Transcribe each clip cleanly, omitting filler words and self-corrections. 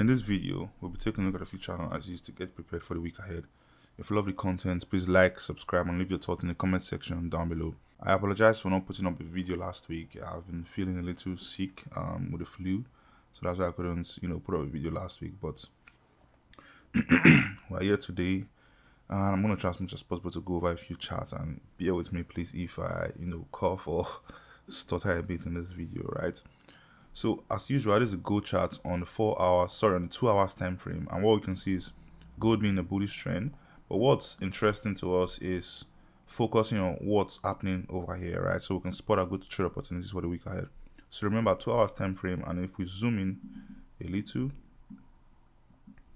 In this video, we'll be taking a look at a few chart analyses to get prepared for the week ahead. If you love the content, please like, subscribe, and leave your thoughts in the comment section down below. I apologize for not putting up a video last week. I've been feeling a little sick with the flu, so that's why I couldn't, put up a video last week. But we're here today, and I'm gonna try as much as possible to go over a few charts. And bear with me, please, if I, cough or stutter a bit in this video, right? So as usual, this is a gold chart on the 2 hours time frame, and what we can see is gold being a bullish trend. But what's interesting to us is focusing on what's happening over here, right? So we can spot a good trade opportunities for the week ahead. So remember, 2 hours time frame, and if we zoom in a little,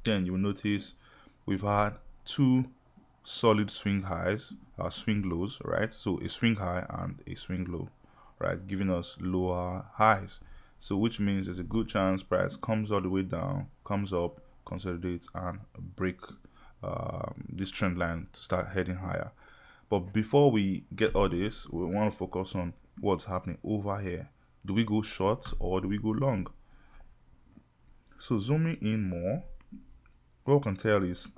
then you'll notice we've had two solid swing highs, swing lows, right? So a swing high and a swing low, right, giving us lower highs. So which means there's a good chance price comes all the way down, comes up, consolidates, and break this trend line to start heading higher. But before we get all this, we want to focus on what's happening over here. Do we go short or do we go long? So zooming in more, what we can tell is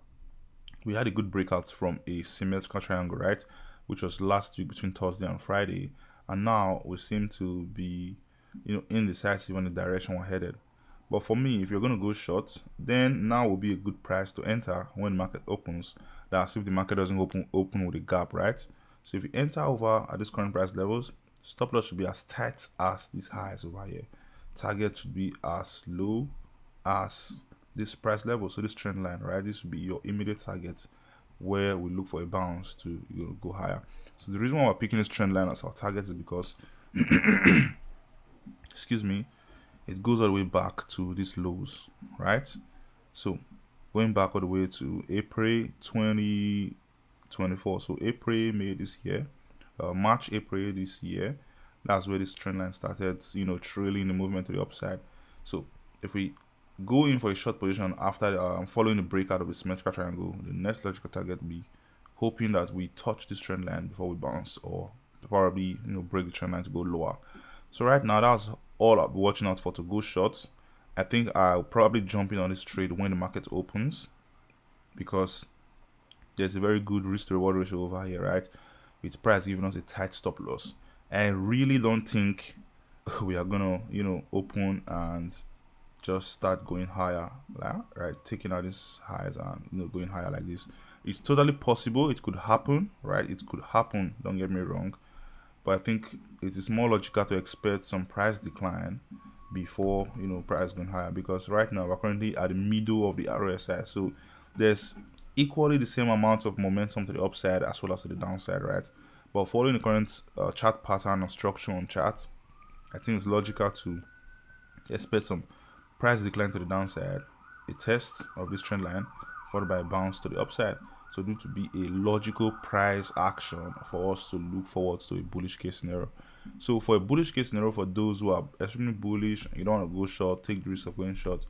we had a good breakout from a symmetrical triangle, right, which was last week between Thursday and Friday, and now we seem to be indecisive on the direction we're headed. But for me, if you're going to go short, then now will be a good price to enter when the market opens. That's if the market doesn't open with a gap, right? So if you enter over at these current price levels, stop loss should be as tight as these highs over here. Target should be as low as this price level, so this trend line, right? This will be your immediate target where we look for a bounce to go higher. So the reason why we're picking this trend line as our target is because excuse me, it goes all the way back to these lows, right? So going back all the way to April 2024, so April, May this year, March, April this year, that's where this trend line started, trailing the movement to the upside. So if we go in for a short position after following the breakout of the symmetrical triangle, the next logical target will be hoping that we touch this trend line before we bounce, or probably break the trend line to go lower. So right now, that's all I'll be watching out for to go short. I think I'll probably jump in on this trade when the market opens, because there's a very good risk to reward ratio over here, right? With price giving us a tight stop loss. I really don't think we are gonna open and just start going higher, right? Taking out these highs and going higher like this. It's totally possible. It could happen, right? It could happen, don't get me wrong. But I think it is more logical to expect some price decline before price going higher, because right now we're currently at the middle of the RSI, so there's equally the same amount of momentum to the upside as well as to the downside, right? But following the current chart pattern or structure on chart, I think it's logical to expect some price decline to the downside, a test of this trend line, followed by a bounce to the upside. So due to be a logical price action for us to look forward to a bullish case scenario. So for a bullish case scenario, for those who are extremely bullish, you don't want to go short, take the risk of going short,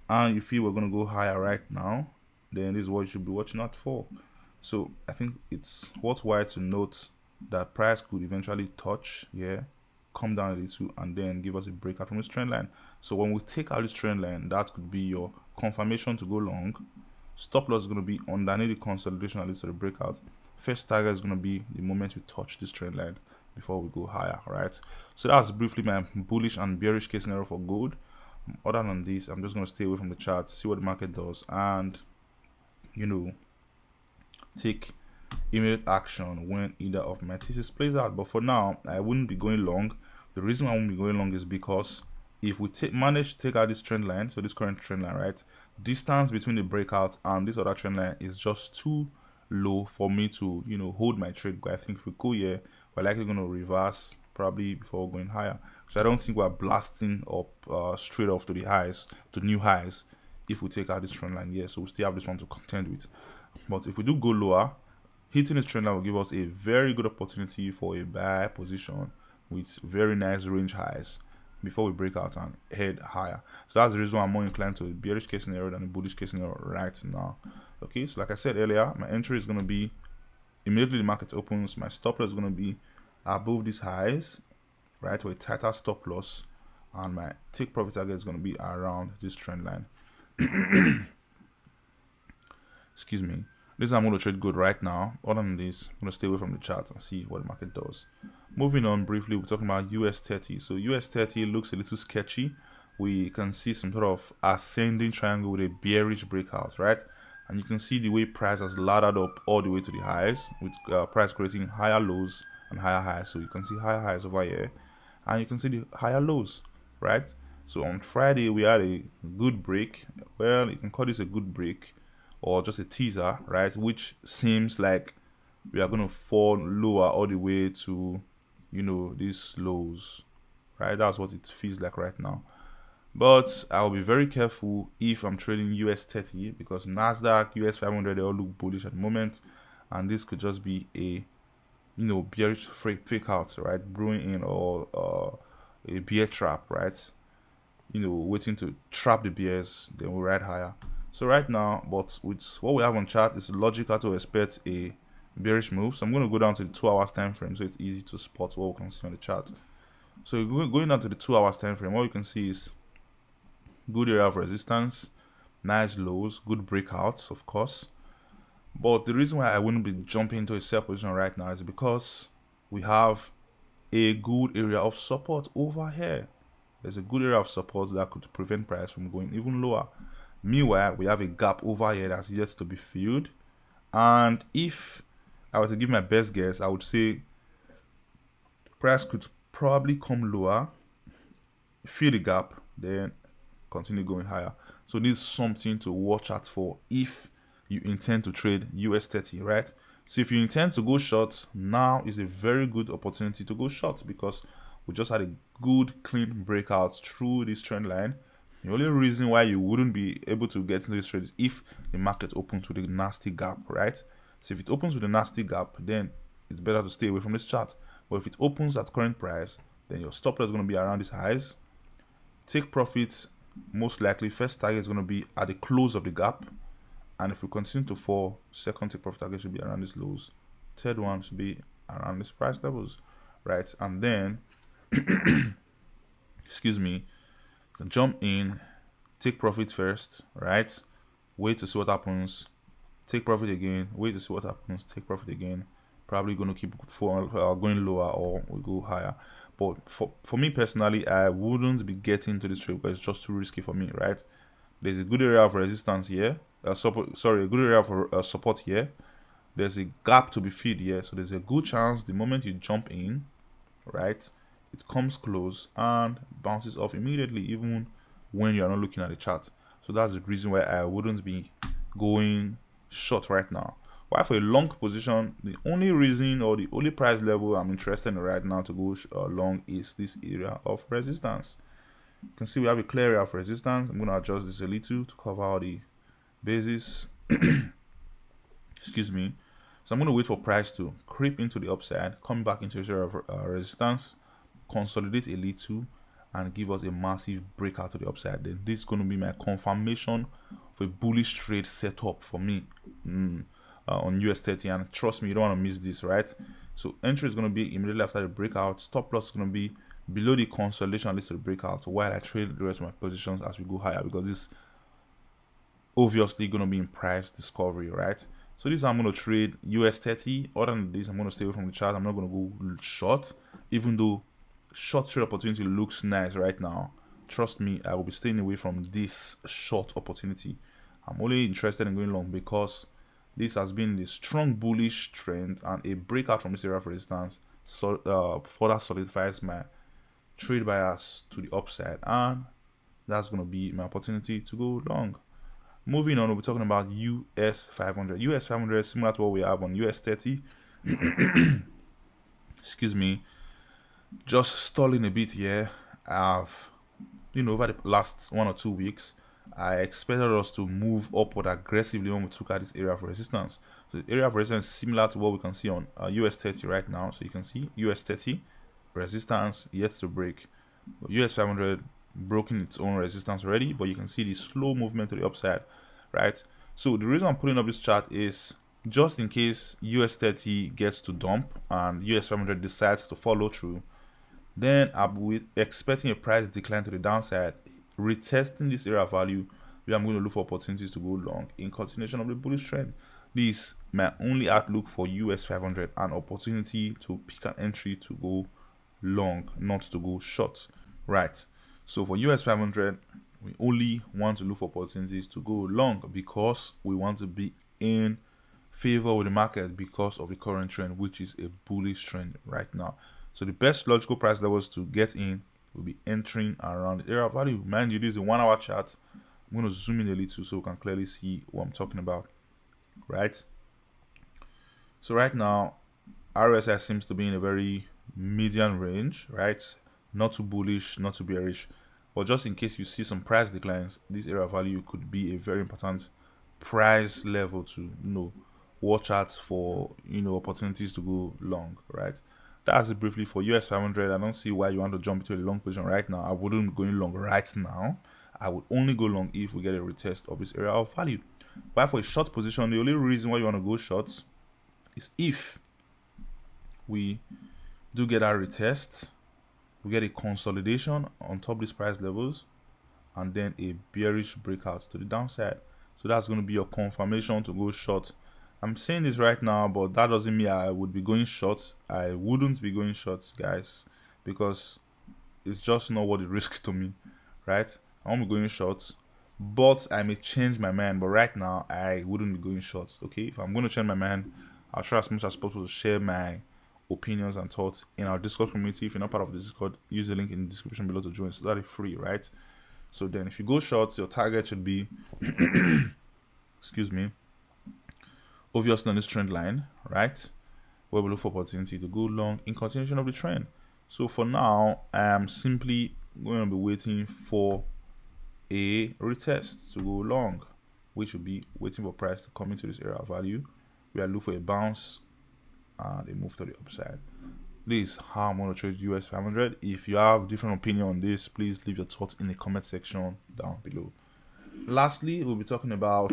and you feel we're going to go higher right now, then this is what you should be watching out for. So I think it's worthwhile to note that price could eventually touch here, come down a little, and then give us a breakout from this trend line. So when we take out this trend line, that could be your confirmation to go long. Stop loss is going to be underneath the consolidation, at least to the breakout. First target is going to be the moment we touch this trend line before we go higher, right? So that's briefly my bullish and bearish case scenario for gold. Other than this, I'm just going to stay away from the chart, see what the market does, and take immediate action when either of my thesis plays out. But for now, I wouldn't be going long. The reason I won't be going long is because if we manage to take out this trend line, so this current trend line, right, distance between the breakout and this other trend line is just too low for me to hold my trade. But I think if we go here, we're likely going to reverse probably before going higher. So I don't think we're blasting up straight off to the highs, to new highs, if we take out this trend line here. So we still have this one to contend with. But if we do go lower, hitting this trend line will give us a very good opportunity for a buy position with very nice range highs before we break out and head higher. So that's the reason why I'm more inclined to a bearish case scenario than a bullish case scenario right now. Okay, so like I said earlier, my entry is going to be immediately the market opens. My stop loss is going to be above these highs, right, with a tighter stop loss, and my take profit target is going to be around this trend line. Excuse me. This I'm going to trade good right now. Other than this, I'm going to stay away from the chart and see what the market does. Moving on briefly, we're talking about US30. So US30 looks a little sketchy. We can see some sort of ascending triangle with a bearish breakout, right? And you can see the way price has laddered up all the way to the highs, with price creating higher lows and higher highs. So you can see higher highs over here, and you can see the higher lows, right? So on Friday we had a good break. Well, you can call this a good break or just a teaser, right? Which seems like we are going to fall lower all the way to, you know, these lows, right? That's what it feels like right now. But I'll be very careful if I'm trading US30, because Nasdaq, US500, they all look bullish at the moment, and this could just be a, you know, bearish fake out, right? Brewing in, or a bear trap, right? You know, waiting to trap the bears, then we'll ride higher. So right now, but with what we have on chart, it's logical to expect a bearish move. So I'm going to go down to the 2 hours time frame, so it's easy to spot what we can see on the chart. So going down to the 2 hours time frame, what you can see is good area of resistance, nice lows, good breakouts, of course. But the reason why I wouldn't be jumping into a sell position right now is because we have a good area of support over here. There's a good area of support that could prevent price from going even lower. Meanwhile, we have a gap over here that's yet to be filled. And if I were to give my best guess, I would say price could probably come lower, fill the gap, then continue going higher. So this is something to watch out for if you intend to trade US30, right? So if you intend to go short, now is a very good opportunity to go short, because we just had a good clean breakout through this trend line. The only reason why you wouldn't be able to get into this trade is if the market opens with a nasty gap, right? So if it opens with a nasty gap, then it's better to stay away from this chart. But if it opens at current price, then your stop loss is going to be around these highs. Take profits. Most likely first target is going to be at the close of the gap, and if we continue to fall, second take profit target should be around these lows, third one should be around these price levels, right? And then excuse me, jump in, take profit first, right? Wait to see what happens, take profit again, wait to see what happens, take profit again. Probably going to keep going lower, or we go higher. But for me personally, I wouldn't be getting into this trade because it's just too risky for me, right? There's a good area of resistance here, a good area of support here. There's a gap to be filled here, so there's a good chance the moment you jump in, right, it comes close and bounces off immediately, even when you're not looking at the chart. So that's the reason why I wouldn't be going short right now. Why for a long position, the only reason or the only price level I'm interested in right now to go long is this area of resistance. You can see we have a clear area of resistance. I'm going to adjust this a little to cover all the bases. Excuse me. So I'm going to wait for price to creep into the upside, come back into this area of resistance, consolidate a little, and give us a massive breakout to the upside. Then this is going to be my confirmation for a bullish trade setup for me. On US30, and trust me, you don't want to miss this, right? So entry is going to be immediately after the breakout, stop loss is going to be below the consolidation list of the breakout, while I trade the rest of my positions as we go higher, because this obviously going to be in price discovery, right? So this I'm going to trade US30. Other than this, I'm going to stay away from the chart. I'm not going to go short, even though short trade opportunity looks nice right now. Trust me, I will be staying away from this short opportunity. I'm only interested in going long because this has been the strong bullish trend, and a breakout from this area of resistance further solidifies my trade bias to the upside, and that's going to be my opportunity to go long. Moving on, we'll be talking about US500. US500 is similar to what we have on US30. Excuse me, just stalling a bit here. I've, over the last 1 or 2 weeks, I expected us to move upward aggressively when we took out this area of resistance. So the area of resistance is similar to what we can see on US30 right now. So you can see US30 resistance yet to break. US500 broken its own resistance already, but you can see the slow movement to the upside, right? So the reason I'm putting up this chart is just in case US30 gets to dump and US500 decides to follow through, then I'm expecting a price decline to the downside, retesting this area of value where I'm going to look for opportunities to go long in continuation of the bullish trend. This is my only outlook for US500, an opportunity to pick an entry to go long, not to go short, right? So for US500, we only want to look for opportunities to go long because we want to be in favor with the market because of the current trend, which is a bullish trend right now. So the best logical price levels to get in will be entering around the area of value. Mind you, this is a 1 hour chart. I'm going to zoom in a little so we can clearly see what I'm talking about, right? So right now, RSI seems to be in a very median range, right? Not too bullish, not too bearish. But just in case you see some price declines, this area of value could be a very important price level to watch out for opportunities to go long, right? That's it briefly for US500. I don't see why you want to jump into a long position right now. I wouldn't be going long right now. I would only go long if we get a retest of this area of value. But for a short position, the only reason why you want to go short is if we do get our retest, we get a consolidation on top of these price levels, and then a bearish breakout to the downside. So that's going to be your confirmation to go short. I'm saying this right now, but that doesn't mean I would be going short. I wouldn't be going short, guys, because it's just not what it risks to me, right? I won't be going short, but I may change my mind. But right now, I wouldn't be going short. Okay, if I'm going to change my mind, I'll try as much as possible to share my opinions and thoughts in our Discord community. If you're not part of the Discord, use the link in the description below to join. So that is free, right? So then if you go short, your target should be excuse me, obviously on this trend line, right, where we look for opportunity to go long in continuation of the trend. So for now, I am simply going to be waiting for a retest to go long, which will be waiting for price to come into this area of value. We are looking for a bounce and a move to the upside. This is how I'm going to trade US500. If you have different opinion on this, please leave your thoughts in the comment section down below. Lastly, we'll be talking about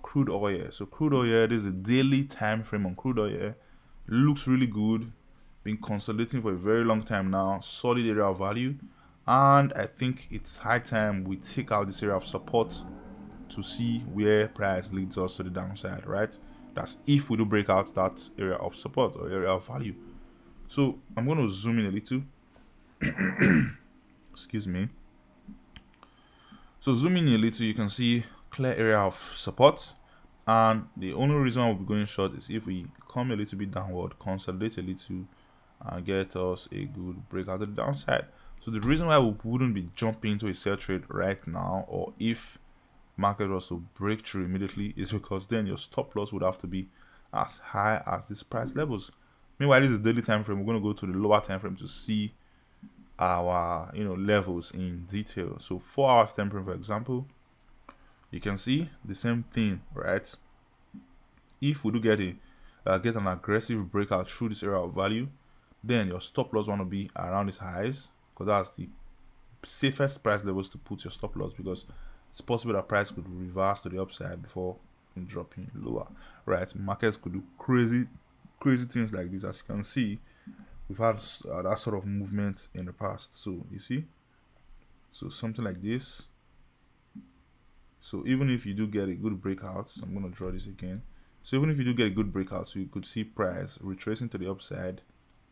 crude oil. So crude oil, this is a daily time frame on crude oil. Looks really good, been consolidating for a very long time now, solid area of value, and I think it's high time we take out this area of support to see where price leads us to the downside, right? That's if we do break out that area of support or area of value. So I'm going to zoom in a little. Excuse me. So zooming in a little, you can see clear area of support, and the only reason I'll be going short is if we come a little bit downward, consolidate a little, and get us a good breakout to the downside. So the reason why we wouldn't be jumping into a sell trade right now, or if market was to break through immediately, is because then your stop loss would have to be as high as these price levels. Meanwhile, this is daily time frame. We're going to go to the lower time frame to see our levels in detail. So 4 hours time frame, for example, you can see the same thing, right? If we do get an aggressive breakout through this area of value, then your stop loss want to be around its highs, because that's the safest price levels to put your stop loss, because it's possible that price could reverse to the upside before dropping lower, right? Markets could do crazy things like this. As you can see, we've had that sort of movement in the past. So you see, so something like this. So even if you do get a good breakout, so I'm going to draw this again. So even if you do get a good breakout, so you could see price retracing to the upside,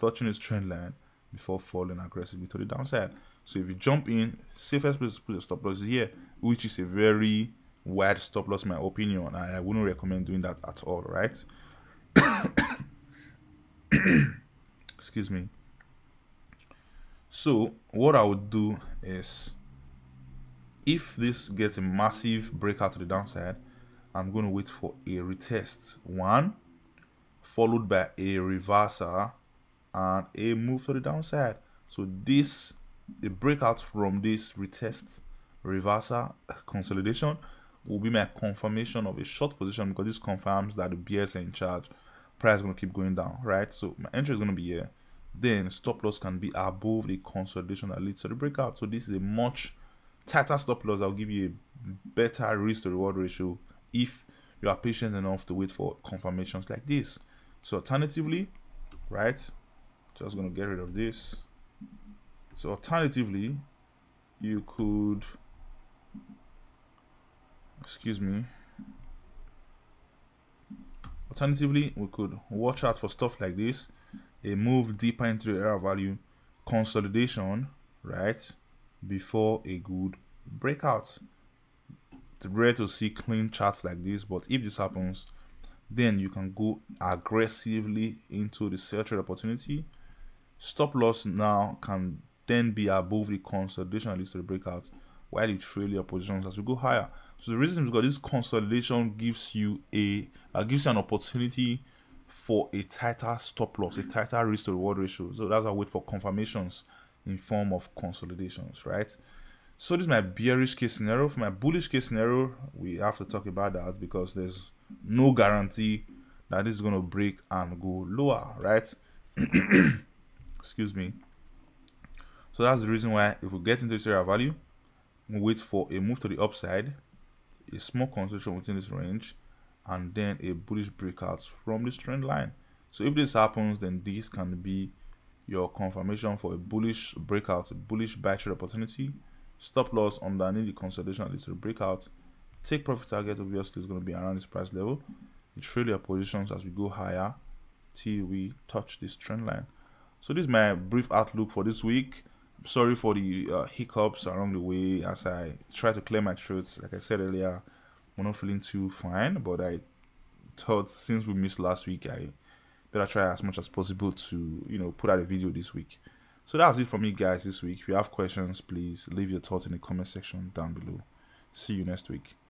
touching its trend line before falling aggressively to the downside. So if you jump in, safest place to put your stop loss is here, which is a very wide stop loss in my opinion. I wouldn't recommend doing that at all, right? Excuse me. So what I would do is, if this gets a massive breakout to the downside, I'm going to wait for a retest, one, followed by a reversal and a move to the downside. So this, the breakout from this retest, reversal, consolidation will be my confirmation of a short position, because this confirms that the bears are in charge. Price is going to keep going down, right? So my entry is going to be here. Then stop loss can be above the consolidation that leads to the breakout. So this is a much tighter stop loss. I'll give you a better risk to reward ratio if you are patient enough to wait for confirmations like this. So alternatively, right, just going to get rid of this. So alternatively, you could excuse me. Alternatively, we could watch out for stuff like this, a move deeper into the area of value, consolidation, right, before a good breakout. It's rare to see clean charts like this, but if this happens, then you can go aggressively into the sell trade opportunity. Stop loss now can then be above the consolidation at least to the breakout, while you trail your positions as we go higher. So the reason is because this consolidation gives you an opportunity for a tighter stop loss, a tighter risk to reward ratio. So that's why I wait for confirmations in form of consolidations, right? So this is my bearish case scenario. For my bullish case scenario, we have to talk about that because there's no guarantee that this is going to break and go lower, right? Excuse me. So that's the reason why if we get into this area of value, we wait for a move to the upside, a small consolidation within this range, and then a bullish breakout from this trend line. So if this happens, then this can be your confirmation for a bullish breakout, a bullish buy trade opportunity. Stop loss underneath the consolidation at least to the breakout. Take profit target obviously is going to be around this price level. You trade your positions as we go higher till we touch this trend line. So this is my brief outlook for this week. I'm sorry for the hiccups along the way as I try to clear my throat. Like I said earlier, we're not feeling too fine, but I thought since we missed last week, I better try as much as possible to put out a video this week. So that's it for me, guys, this week. If you have questions, please leave your thoughts in the comment section down below. See you next week.